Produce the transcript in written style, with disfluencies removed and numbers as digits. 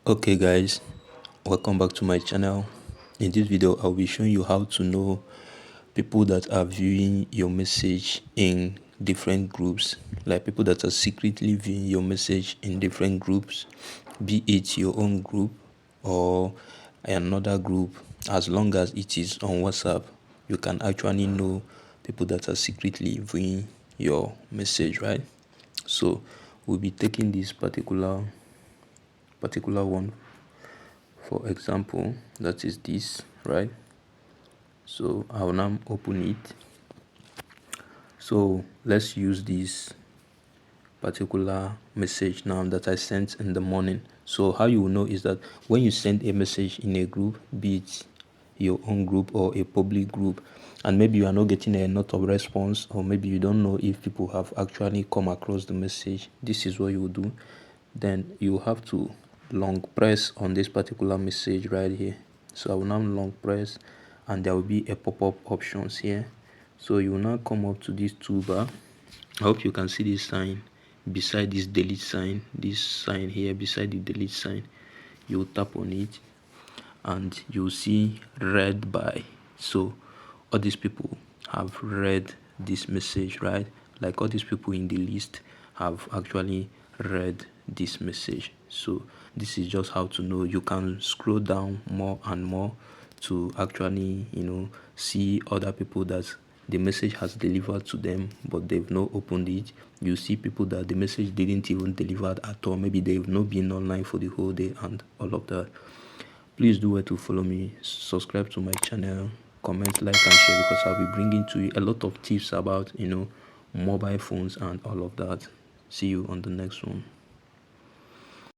Okay guys, welcome back to my channel. In this video I'll be showing you how to know people that are viewing your message in different groups, like people that are secretly viewing your message in different groups, be it your own group or another group. As long as it is on WhatsApp, you can actually know people that are secretly viewing your message, right? So we'll be taking this particular one. For example, that is this, right? So I will now open it. So let's use this particular message now that I sent in the morning. So how you will know is that when you send a message in a group, be it your own group or a public group, and maybe you are not getting a lot of response, or maybe you don't know if people have actually come across the message, this is what you will do. Then you have to long press on this particular message right here. So I will now long press, and there will be a pop-up options here. So you will now come up to this toolbar. I hope you can see this sign beside this delete sign, this sign here beside the delete sign. You tap on it and you'll see read by. So all these people have read this message, right? Like all these people in the list have actually read this message. So this is just how to know. You can scroll down more and more to actually see other people that the message has delivered to them but they've not opened it. You see people that the message didn't even deliver at all. Maybe they've not been online for the whole day and all of that. Please do well to follow me, subscribe to my channel, comment, like and share, because I'll be bringing to you a lot of tips about mobile phones and all of that. See you on the next one.